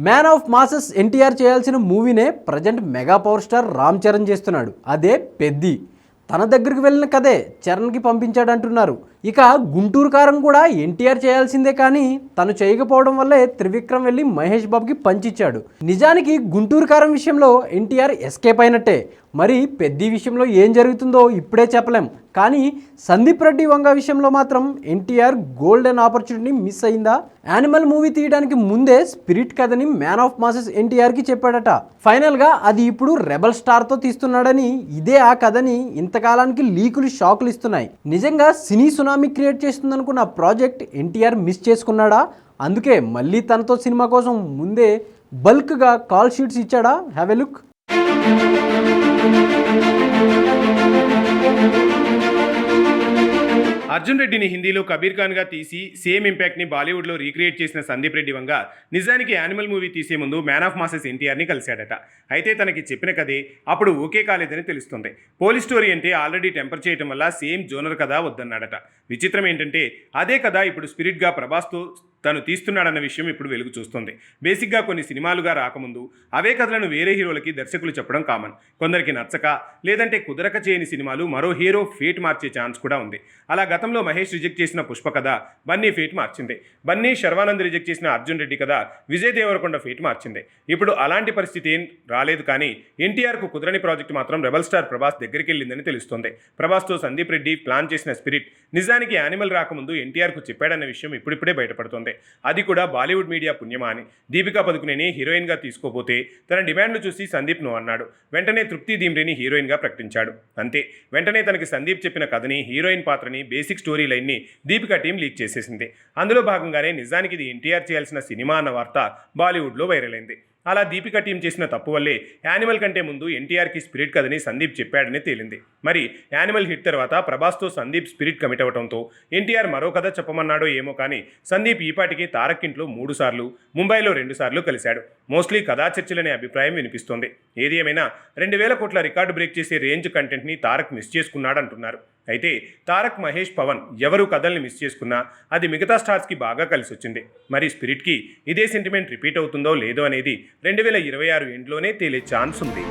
Man of masses NTR చేయాల్సిన మూవీనే present mega power star Ram Charan చేస్తున్నాడు. అదే పెద్ది. తన దగ్గరికి వెళ్ళిన కథే చరణ్కి పంపించాడు అంటున్నారు. ఇక గుంటూరు కారం కూడా ఎన్టీఆర్ చేయాల్సిందే, కానీ తను చేయకపోవడం వల్లే త్రివిక్రమ్ వెళ్ళి మహేష్ బాబుకి పంచిచ్చాడు. నిజానికి గుంటూరు కారం విషయంలో ఎన్టీఆర్ ఎస్కేప్ అయినట్టే. మరి పెద్ది విషయంలో ఏం జరుగుతుందో ఇప్పుడే చెప్పలేం. కానీ సందీప్ రెడ్డి వంగ విషయంలో మాత్రం ఎన్టీఆర్ గోల్డెన్ ఆపర్చునిటీని మిస్ అయిందా? యానిమల్ మూవీ తీయడానికి ముందే స్పిరిట్ కథని మ్యాన్ ఆఫ్ మాసెస్ ఎన్టీఆర్కి చెప్పాడట. ఫైనల్గా అది ఇప్పుడు రెబల్ స్టార్తో తీస్తున్నాడని, ఇదే ఆ కథని ఇంతకాలానికి లీకులు షాకులు ఇస్తున్నాయి. నిజంగా సినీ సునామీ క్రియేట్ చేస్తుందనుకున్న ప్రాజెక్ట్ ఎన్టీఆర్ మిస్ చేసుకున్నాడా? అందుకే మళ్ళీ తనతో సినిమా కోసం ముందే బల్క్గా కాల్ షీట్స్ ఇచ్చాడా? Have a look. అర్జున్ రెడ్డిని హిందీలో కబీర్ ఖాన్గా తీసి సేమ్ ఇంపాక్ట్ని బాలీవుడ్లో రీక్రియేట్ చేసిన సందీప్ రెడ్డి వంగ నిజానికి యానిమల్ మూవీ తీసే ముందు మ్యాన్ ఆఫ్ మాసెస్ ఎన్టీఆర్ని కలిశాడట. అయితే తనకి చెప్పిన కథే అప్పుడు ఓకే కాలేదని తెలుస్తుంది. పోలీస్ స్టోరీ అంటే ఆల్రెడీ టెంపర్ చేయడం వల్ల సేమ్ జోనర్ కథ వద్దన్నాడట. విచిత్రం ఏంటంటే అదే కథ ఇప్పుడు స్పిరిట్గా ప్రభాస్తో తను తీస్తున్నాడన్న విషయం ఇప్పుడు వెలుగు చూస్తుంది. బేసిక్గా కొన్ని సినిమాలుగా రాకముందు అవే కథలను వేరే హీరోలకి దర్శకులు చెప్పడం కామన్. కొందరికి నచ్చక లేదంటే కుదరక చేయని సినిమాలు మరో హీరో ఫేట్ మార్చే ఛాన్స్ కూడా ఉంది. అలా గతంలో మహేష్ రిజెక్ట్ చేసిన పుష్ప కథ బన్నీ ఫేట్ మార్చింది. బన్నీ శర్వానంద్ రిజెక్ట్ చేసిన అర్జున్ రెడ్డి కథ విజయ్ దేవరకొండ ఫేట్ మార్చింది. ఇప్పుడు అలాంటి పరిస్థితి ఏం రాలేదు, కానీ ఎన్టీఆర్కు కుదరని ప్రాజెక్ట్ మాత్రం రెబల్ స్టార్ ప్రభాస్ దగ్గరికి వెళ్ళిందని తెలుస్తుంది. ప్రభాస్తో సందీప్ రెడ్డి ప్లాన్ చేసిన స్పిరిట్ నిజానికి యానిమల్ రాకముందు ఎన్టీఆర్కు చెప్పాడన్న విషయం ఇప్పుడిప్పుడే బయటపడుతుంది. అది కూడా బాలీవుడ్ మీడియా పుణ్యమా అని. దీపికా పదుకునేని హీరోయిన్గా తీసుకోపోతే తన డిమాండ్లు చూసి సందీప్ నో అన్నాడు. వెంటనే తృప్తి దిమ్రేని హీరోయిన్గా ప్రకటించాడు. అంతే, వెంటనే తనకి సందీప్ చెప్పిన కథని, హీరోయిన్ పాత్రని, బేసిక్ స్టోరీ లైన్ని దీపికా టీం లీక్ చేసేసింది. అందులో భాగంగానే నిజానికి ఇది ఎన్టీఆర్ చేయాల్సిన సినిమా అన్న వార్త బాలీవుడ్లో వైరల్ అయింది. అలా దీపికా టీం చేసిన తప్పు వల్లే యానిమల్ కంటే ముందు ఎన్టీఆర్కి స్పిరిట్ కథని సందీప్ చెప్పాడని తేలింది. మరి యానిమల్ హిట్ తర్వాత ప్రభాస్తో సందీప్ స్పిరిట్ కమిట్ అవడంతో ఎన్టీఆర్ మరో కథ చెప్పమన్నాడో ఏమో, కానీ సందీప్ ఈపాటికి తారక్ ఇంట్లో 3 సార్లు, ముంబైలో 2 సార్లు కలిశాడు. మోస్ట్లీ కథా చర్చలనే అభిప్రాయం వినిపిస్తోంది. ఏది ఏమైనా 2000 కోట్ల రికార్డు బ్రేక్ చేసే రేంజ్ కంటెంట్ని తారక్ మిస్ చేసుకున్నాడంటున్నారు. అయితే తారక్, మహేష్, పవన్ ఎవరు కథల్ని మిస్ చేసుకున్నా అది మిగతా స్టార్స్కి బాగా కలిసి వచ్చింది. మరి స్పిరిట్కి ఇదే సెంటిమెంట్ రిపీట్ అవుతుందో లేదో అనేది 2026 ఎండ్లోనే తేలే ఛాన్స్ ఉంది.